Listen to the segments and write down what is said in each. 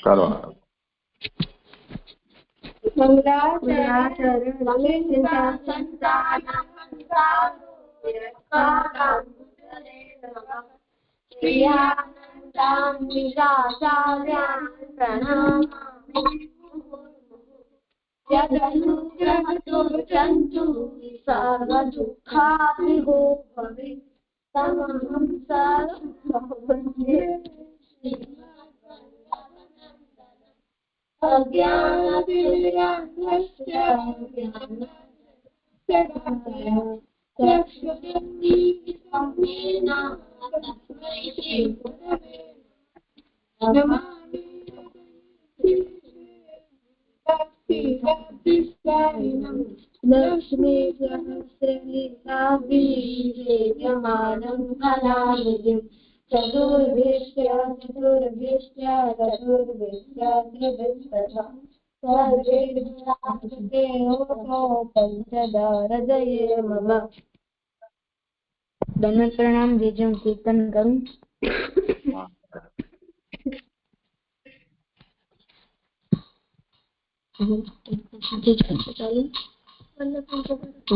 કરો सर्वदुःखाभिभो भवे तमहं सर्वभूते अज्ञानतिमिरान्धस्य चक्षुरुन्मीलितं तस्मै श्रीगुरवे नमः। लक्ष्मी सहस्रलीलाभिषेचमानं कलानिधिं चतुर्भिश्च त्रिभिस्तथा सर्वे पंचदारदये मम। दंडवत प्रणाम। जी हूँ कीर्तन करूँ।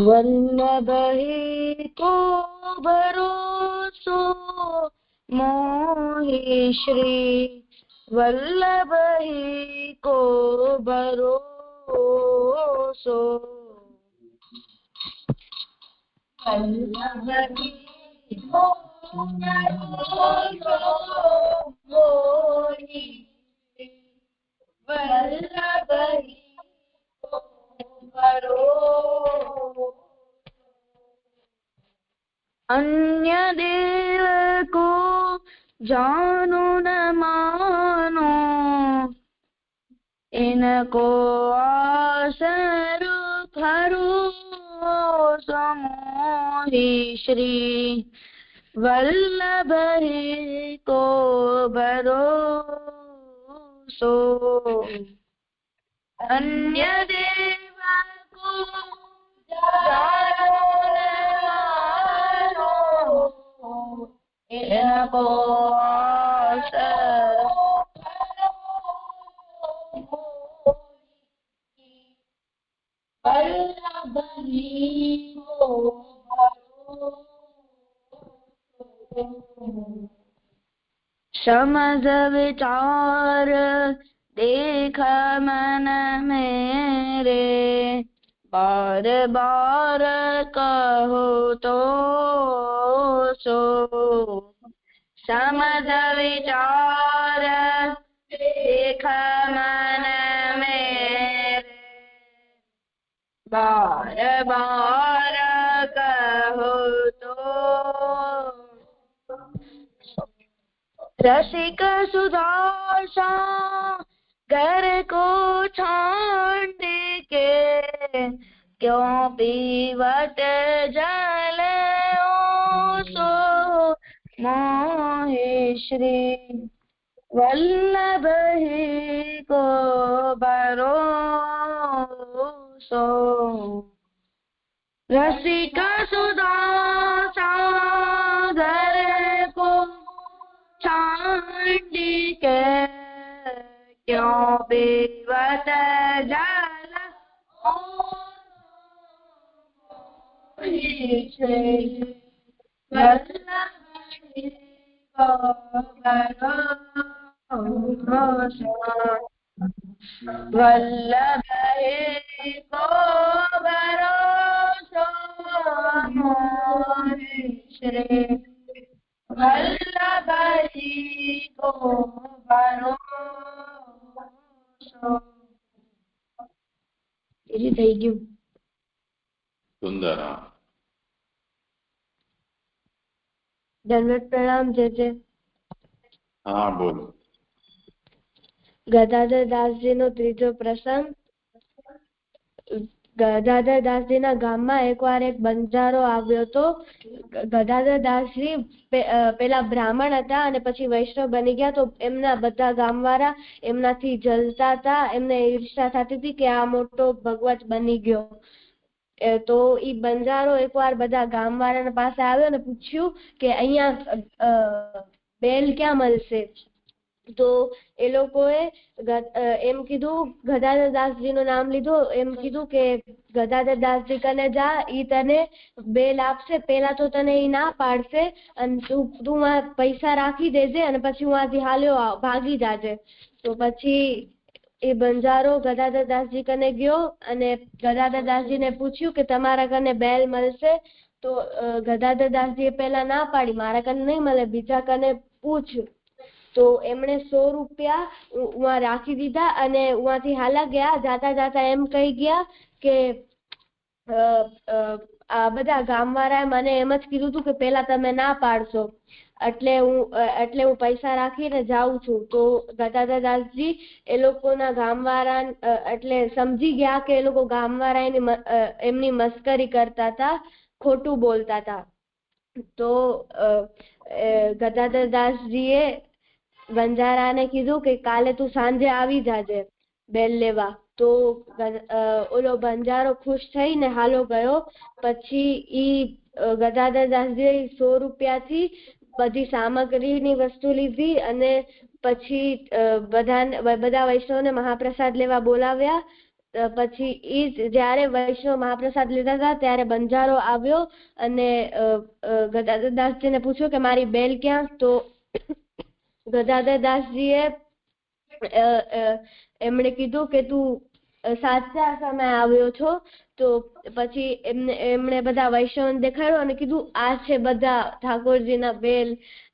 वल्लभ ही को भरोसो मोहि श्री वल्लभ ही को भरोसो वल्लभ ही को भरोसो मोहि वल्लभ ही को भरोसो अन्य देव को जानो न मानो इनको आसर भरोसा मोहि श्री वल्लभ ही को भरोसो अन्य देव को जानो न मानो इनको आसर वल्लभ ही को समझ विचार देख मन मेरे बार बार कहो तो सो समझ विचार देख मन मेरे बार बार कहो तो रसिक सुधासा घर को छांड के क्यों पीवत जल ओसो मोहि श्री वल्लभ ही को भरोसो रसिक सुधासा घर को छांड के क्यों पीवत जल वल्लभ ही को भरोसो मोहि श्री वल्लभ ही को भरोसो। થઈ ગયું. સુંદર. દંડવત પ્રણામ. જે હા બોલ. ગદાધર દાસજી નો ત્રીજો પ્રસંગ. ગદાધર દાસજી ના ગામમાં એકવાર એક બંજારો આવ્યો હતો. ગદાધર દાસજી પેલા બ્રાહ્મણ હતા અને પછી વૈષ્ણવ બની ગયા તો એમના બધા ગામવાળા એમનાથી જલતા હતા. એમને ઈર્ષા થતી હતી કે આ મોટો ભગવત બની ગયો. તો ઈ બંજારો એકવાર બધા ગામવાળાના પાસે આવ્યો અને પૂછ્યું કે અહીંયા બેલ ક્યાં મળશે. તો એ લોકોએ એમ કીધું, ગદાધર દાસજીનું નામ લીધું, એમ કીધું કે ગદાધર દાસજી કને જા, ઈ તને બેલ આપશે. પેલા તો તને ઈ ના પાડશે અને તું પૈસા રાખી દેજે અને પછી હું આથી હાલ્યો ભાગી જાજે. તો પછી એ બંજારો ગદાધર દાસજી કને ગયો અને ગદાધર દાસજીને પૂછ્યું કે તમારા કને બેલ મળશે? તો ગદાધર દાસજીએ પેલા ના પાડી, મારા કને નહીં મળે, બીજા કને પૂછ. તો એમણે 100 રૂપિયા ઉहाँ રાખી દીધા અને ઉहाँથી હાલા ગયા. જાતા જાતા એમ કહી ગયા કે આ બધા ગામવાળાએ મને એમ જ કીધું હતું કે પેલા તમે ના પાડશો, એટલે હું પૈસા રાખીને જાઉં છું. તો ગદાધર દાસજી એ લોકોના ગામવાળા એટલે સમજી ગયા કે એ લોકો ગામવાળા એમની મસ્કરી કરતા હતા, ખોટું બોલતા હતા. તો ગદાધર દાસજીએ બંજારાને કીધું કે કાલે તું સાંજે આવી જાજે બેલ લેવા. તો ઓલો બંજારો ખુશ થઈને હાલો ગયો. પછી ઈ ગદાધર દાસજીએ 100 રૂપિયાથી બધી સામગ્રીની વસ્તુ લીધી અને પછી બધા વૈષ્ણવને મહાપ્રસાદ લેવા બોલાવ્યા. પછી ઈ જ્યારે વૈષ્ણવ મહાપ્રસાદ લેતા હતા ત્યારે બંજારો આવ્યો અને ગદાધર દાસજીને પૂછ્યું કે મારી બેલ ક્યાં? તો ગદાધર દાસજીએ એમણે કીધું કે તું સાચા સમય આવ્યો છો. તો પછી એમણે બધા વૈષ્ણવને દેખાડ્યું અને કીધું આ છે બધા ઠાકોરજીના બેલ,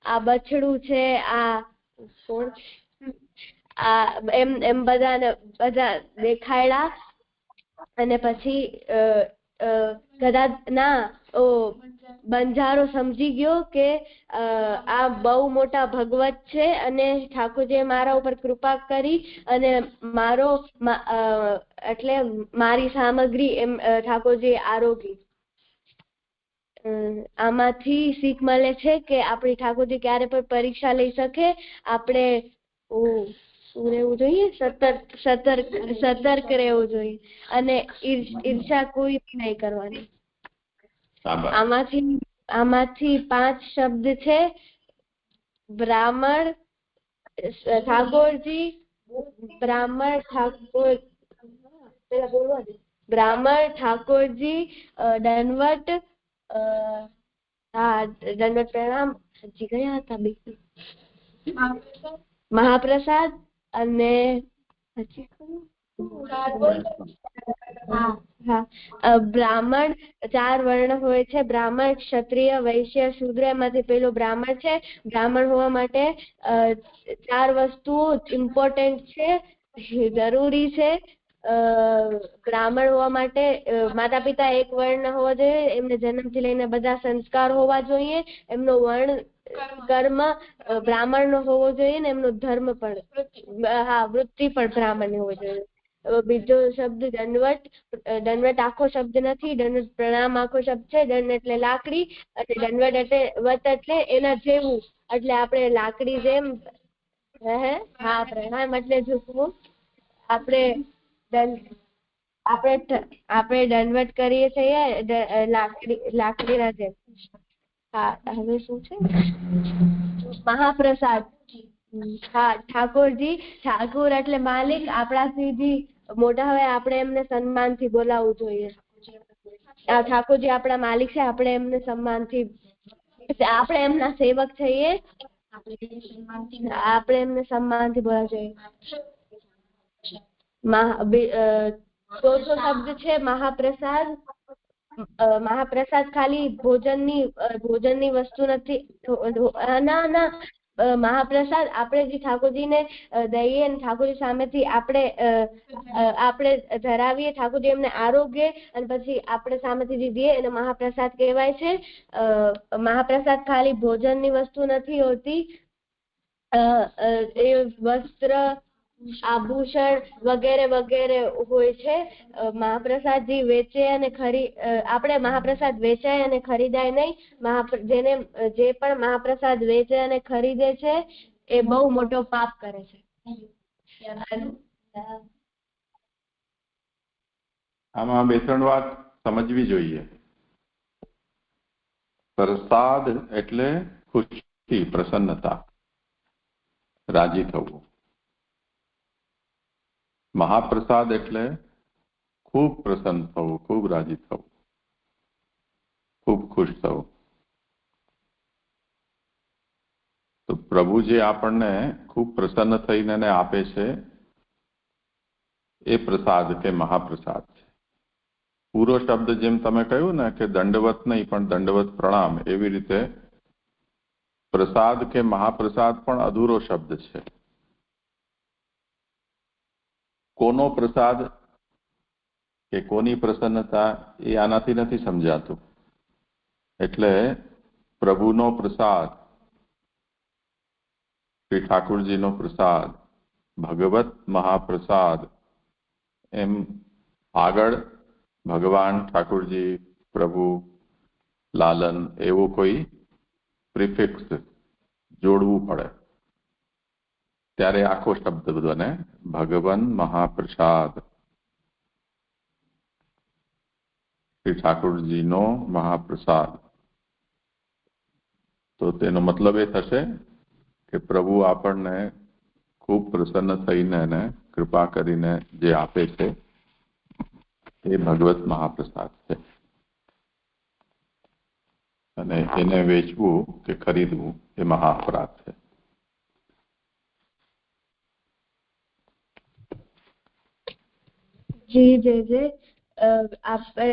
આ બછડું છે, એમ બધા દેખાડ્યા. અને પછી બંજારો સમજી ગયો કે આ બહુ મોટા ભગવત છે અને ઠાકોરજીએ મારા ઉપર કૃપા કરી અને એટલે મારી સામગ્રી એમ ઠાકોરજીએ આરોગી. આમાંથી શીખ મળે છે કે આપણી ઠાકોરજી ક્યારે પણ પરીક્ષા લઈ શકે, આપણે શું રહેવું જોઈએ, સતર્ક રહેવું જોઈએ અને ઈર્ષા કોઈ નહીં કરવાની. આમાંથી 5 શબ્દ છે: બ્રાહ્મણ, ઠાકોરજી, બ્રાહ્મણ ઠાકોરજી, દંડવત, દંડવત પ્રણામ, હજી ગયા હતા બે, મહાપ્રસાદ અને બ્રાહ્મણ 4 વર્ણ હોય છે: બ્રાહ્મણ, ક્ષત્રિય, વૈશ્ય, શૂદ્ર. એમાંથી પેલો બ્રાહ્મણ છે. બ્રાહ્મણ હોવા માટે 4 વસ્તુઓ ઇમ્પોર્ટન્ટ છે, જરૂરી છે. બ્રાહ્મણ હોવા માટે માતા પિતા એક વર્ણ હોવા જોઈએ, એમને જન્મથી લઈને બધા સંસ્કાર હોવા જોઈએ, એમનો વર્ણ કર્મ બ્રાહ્મણ નો હોવો જોઈએ ને એમનો ધર્મ પણ વૃત્તિ પણ બ્રાહ્મણ હોવો જોઈએ. બીજો શબ્દ દંડવત. દંડવત આખો શબ્દ નથી, દંડવત પ્રણામ આખો શબ્દ છે. દંડ એટલે લાકડી અને દંડવત એટલે વત એટલે એના જેવું, એટલે આપણે લાકડી જેમ પ્રણામ એટલે ઝૂકવું. આપણે દંડવત કરીએ છીએ લાકડીના જેમ. હવે શું છે? મહાપ્રસાદ. ઠાકોરજી, ઠાકોર એટલે માલિક, આપણાથી જે મોટા હોય આપણે એમને સન્માનથી બોલાવવું જોઈએ. ઠાકોરજી આપણા માલિક છે, આપણે એમને સન્માનથી, આપણે એમના સેવક છીએ, આપણે એમને સન્માનથી બોલાવવું જોઈએ. ચોથો શબ્દ છે મહાપ્રસાદ. મહાપ્રસાદ ખાલી ભોજનની વસ્તુ નથી. ના, મહાપ્રસાદ આપણે જે ઠાકોરજીને દઈએ અને ઠાકોરજી સામેથી આપણે ધરાવીએ, ઠાકોરજી એમને આરોગ્ય અને પછી આપણે સામેથી જે દઈએ એને મહાપ્રસાદ કહેવાય છે. મહાપ્રસાદ ખાલી ભોજનની વસ્તુ નથી હોતી, એ વસ્ત્ર, આભૂષણ વગેરે વગેરે હોય છે. મહાપ્રસાદ જે વેચે અને આપણે મહાપ્રસાદ વેચાય અને ખરીદાય નહીં. જે પણ મહાપ્રસાદ વેચે અને ખરીદે છે એ બહુ મોટો પાપ કરે છે. આમાં 2-3 વાત સમજવી જોઈએ. પ્રસાદ એટલે ખુશી, પ્રસન્નતા. રાજી થવું. મહાપ્રસાદ એટલે ખૂબ પ્રસન્ન થવું, ખૂબ રાજી થવું, ખૂબ ખુશ થવું. તો પ્રભુ જે આપણને ખૂબ પ્રસન્ન થઈને આપે છે એ પ્રસાદ કે મહાપ્રસાદ છે. પૂરો શબ્દ જેમ તમે કહ્યું ને કે દંડવત નહીં પણ દંડવત પ્રણામ, એવી રીતે પ્રસાદ કે મહાપ્રસાદ પણ અધૂરો શબ્દ છે. કોનો પ્રસાદ કે કોની પ્રસન્નતા એ આનાથી નથી સમજાતું. એટલે પ્રભુનો પ્રસાદ, શ્રી ઠાકુરજીનો પ્રસાદ, ભગવત મહાપ્રસાદ, એમ આગળ ભગવાન ઠાકુરજી, પ્રભુ, લાલન એવું કોઈ પ્રિફિક્સ જોડવું પડે ત્યારે આખો શબ્દ બને ભગવાન મહાપ્રસાદ. શ્રી ઠાકુરજીનો મહાપ્રસાદ. તો તેનો મતલબ એ થશે કે પ્રભુ આપણને ખૂબ પ્રસન્ન થઈને અને કૃપા કરીને જે આપે છે એ ભગવત મહાપ્રસાદ છે. અને એને વેચવું કે ખરીદવું એ મહાઅપરાધ છે. જી જે આપણે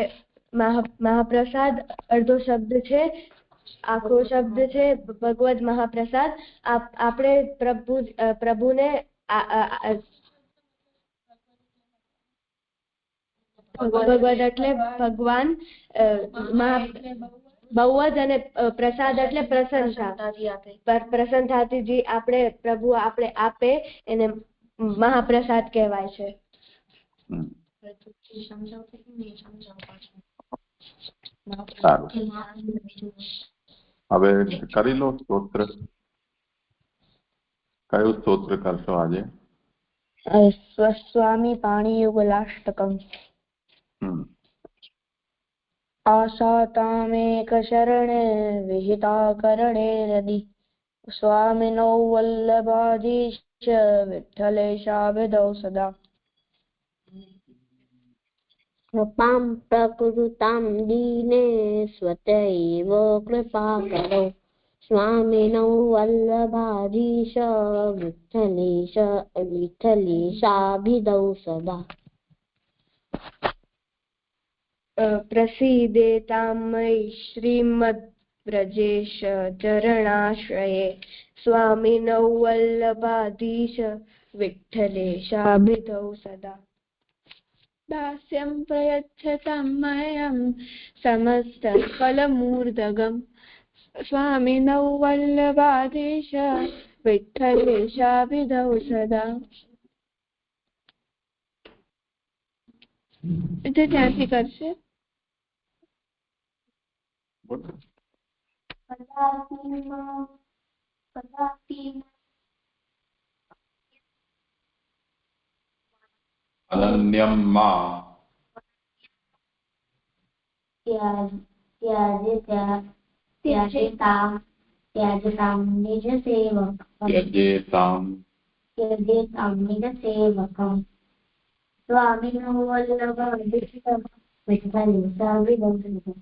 મહાપ્રસાદ અડધો શબ્દ છે, આખો શબ્દ છે ભગવદ મહાપ્રસાદ. આપણે પ્રભુને ભગવદ એટલે ભગવાન, બહુવદ અને પ્રસાદ એટલે પ્રસન્નતાથી જે આપણે પ્રભુ આપણે આપે એને મહાપ્રસાદ કહેવાય છે. સારું, હવે કરી લો સ્તોત્ર. કયું સ્તોત્ર કરશો આજે? સ્વામી પાણીયુગલાષ્ટકમ. આશાતામેક શરણે વિહિતા કરણે રદિ સ્વામિનો વલ્લભાધીશ વિઠ્ઠલેશાભિધૌ સદા. કૃપામ પ્રકૃતામ દીને સ્વતૈવ કૃપા કરો સ્વામિનો વલ્લભાધીશ વિઠ્ઠલેશાભિધૌ સદા. પ્રસીદેતામ મયि શ્રીમદ વ્રજેશ ચરણાશ્રયે સ્વામિનૌ વલ્લભાધીશ વિઠ્ઠલેશાભિધૌ સદા. દાસ્યં પ્રયચ્છતામ મહ્યં સમસ્ત ફલમૂર્ધગમ સ્વામિનૌ વલ્લભાધીશ વિઠ્ઠલેશાભિધૌ સદા. એટલે ત્યાંથી કરશે. અનન્યમ માં ત્યજેતામ નિજ સેવકમ સ્વામિનો વલ્લભાધીશ વિઠ્ઠલેશાભિધૌ સદા.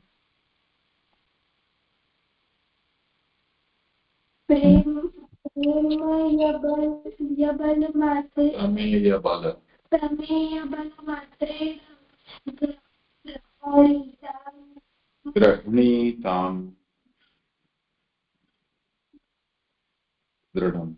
પ્રમેય બલ માત્રે ગ્રહણીતામ દૃઢમ.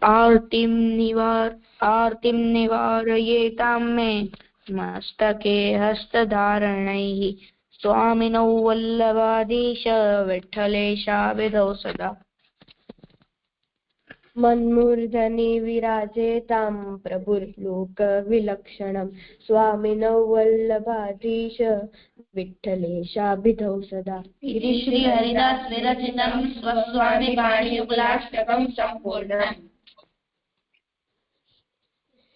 आर्तिं निवारयेतां मे मस्तके हस्तधारणैः स्वामिनौ वल्लभाधीश विठ्ठलेशाभिधौ सदा. મન્મૂર્ધની વિરાજેતામ પ્રભુર્લોક વિલક્ષણમ સ્વામિનૌ વલ્લભાધીશ વિઠ્ઠલેશાભિધૌ સદા. इति श्री हरिदास विरचितं स्वस्वामी पाणियुगलाष्टकं सम्पूर्णम्.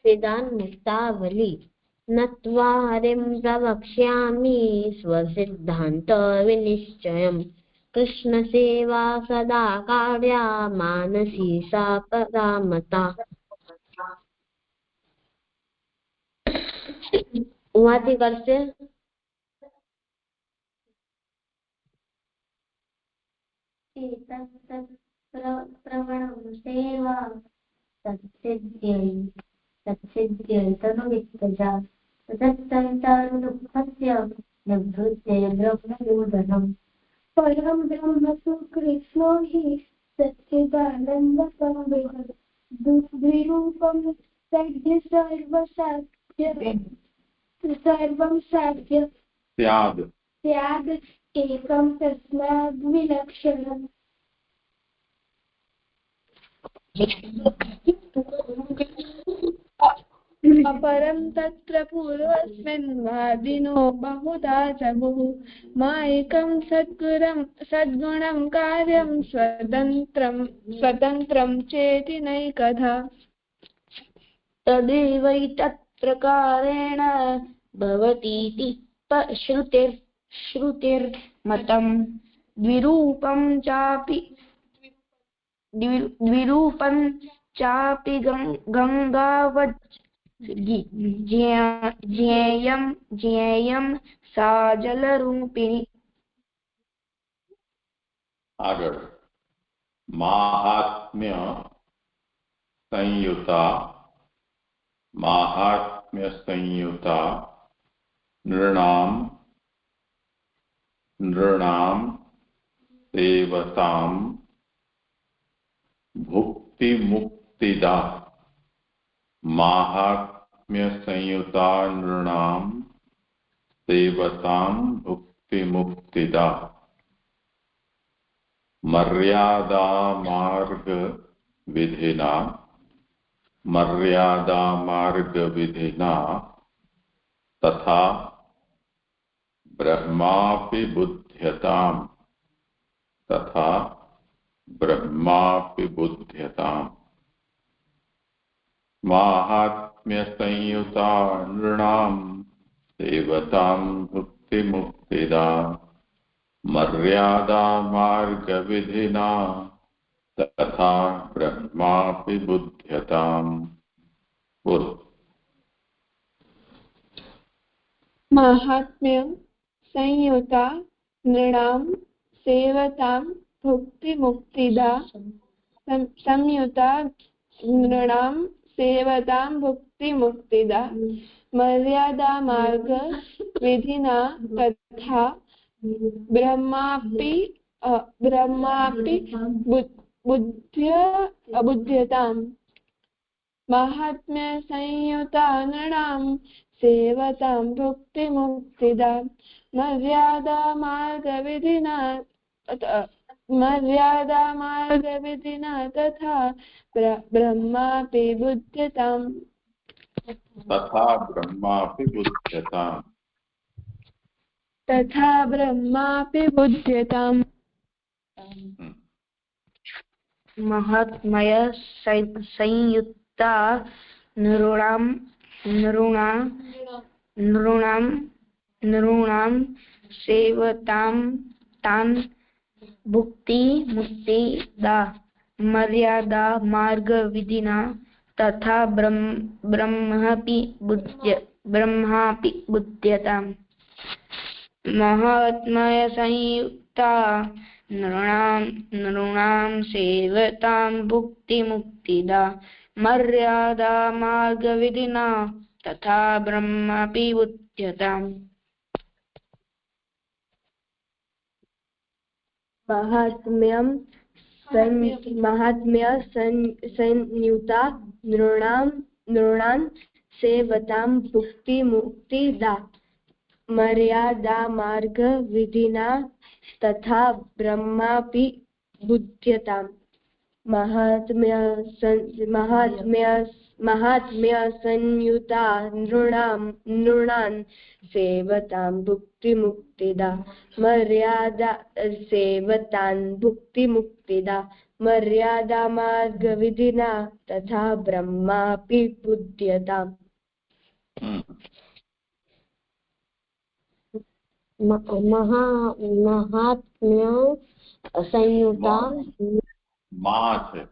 सिदान् मुक्तावली नत्वा हरिं प्रवक्ष्यामि स्वसिद्धान्तविनिश्चयम् कृष्णसेवा सदा कार्या मानसी सा परामता। उहाँથી કરશે प्रवणं सेवा तत्सिद्ध्यै तनुवित्तजा तत्सन्तानदुःखस्य निवृत्त्यै ब्रह्मयोधनम् परं ब्रह्म तु कृष्णो हि सच्चिदानन्दसंविदः द्विरूपं सद्य सर्वसाध्य सर्वं साध्य स्याद् एकं तस्माद्विलक्षणम् अपरं तत्र पूर्वस्मिन् वादिनो बहुधा जगुः मायिकं सद्गुणं कार्यं स्वतन्त्रं चेति नैकधा तदेवैतत्प्रकारेण भवतीति श्रुतिर्मतं द्विरूपं चापि गंगावत् ज्ञेयं सा जलरूपिणी। आगळ माहात्म्य संयुता नृणां सेवतां भुक्ति मुक्तिदा माहात्म्य संयुता नृणां सेवतां भुक्ति मुक्तिदा मर्यादा मार्ग विधिना तथा ब्रह्मापि बुध्यताम् माहात्म्य संयुता नृणां सेवतां भुक्ति मुक्तिदा मर्यादा मार्ग विधिना तथा ब्रह्मापि बुध्यताम्। माहात्म्यं संयुता नृणां सेवतां भुक्तिमुक्तिदा संयुता नृणां सेवतां भुक्तिमुक्तिदा मर्यादा मार्ग विधिना तथा ब्रह्मापि बुध्यताम् माहात्म्य संयुता नृणां सेवतां भुक्तिमुक्तिदा मर्यादा मार्ग विधिना तथा ब्रह्मापि बुध्यताम्। महात्म्य संयुक्ता नृणां सेवतां तान् भुक्ति मुक्तिदा मर्यादा मार्ग विधिना तथा ब्रह्मापि बुध्यताम् महात्म्य संयुक्ता नृणां सेवतां भुक्ति मुक्तिदा मर्यादा मार्ग विधिना तथा ब्रह्मापि बुध्यताम्। महात्म्य संयुता नृणां सेवतां भुक्ति मुक्तिदा मर्यादा मार्ग विधिना तथा ब्रह्मापि बुध्यताम्। महात्म्य संयुता नृणां सेवतां भुक्ति मुक्तिदा मर्यादा सेवतां भुक्ति मुक्तिदा मर्यादामार्गविधिना तथा ब्रह्मापि बुध्यताम्। महात्म्य संयुता माँ है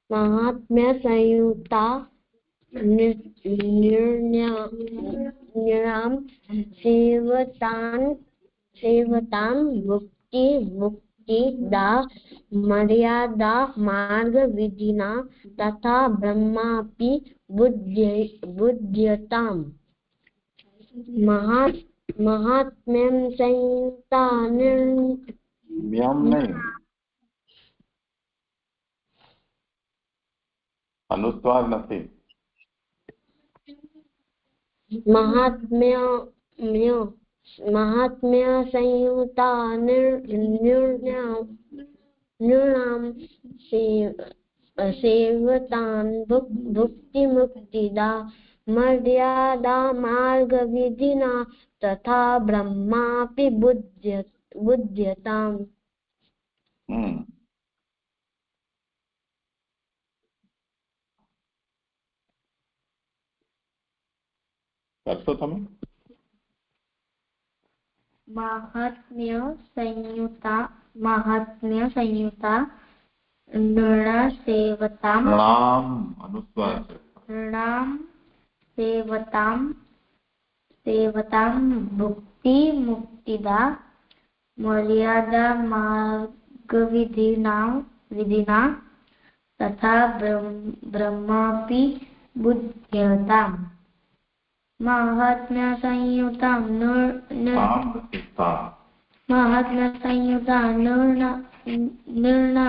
महात्म्य संयुक्ता निर्णयाम सेवतां मुक्तिदा मर्यादा मार्ग विधिना तथा ब्रह्मापि बुध्यताम्। महात्म्यं संयुक्ता म्यम नहीं, अनुस्वार नहीं। महात्म्य संयुक्ता निर्णाम सेवतां भुक्तिमुक्तिदा मर्यादा मार्ग विधिना तथा ब्रह्मापि बुध्यताम्। करशो તમે महात्म्य संयुता नृणां सेवतां भुक्ति मुक्तिदा मर्यादा मार्गविधिना तथा ब्रह्मापि बुध्यताम्। महात्म्य संयुता निर्णा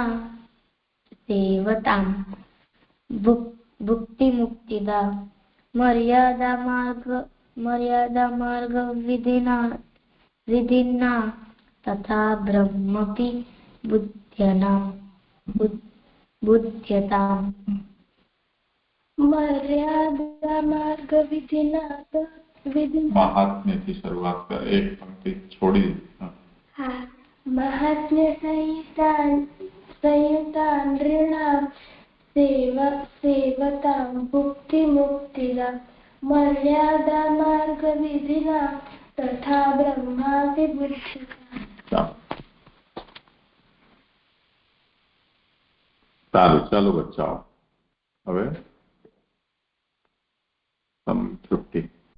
सेवतां भुक्ति मुक्तिदा मर्यादा मार्ग विधिना तथा ब्रह्मपि बुध्यताम्। मर्यादा मार्ग विधिना महात्म्य की शुरुआत कर, एक पंक्ति छोड़ी। हाँ, महात्म्य संयुता नृणां सेवतां भुक्ति मुक्तिदा मर्यादा मार्ग विधिना तथा ब्रह्मापि बुध्यताम्। ચાલો બચ્ચાઓ, હવે સમ 50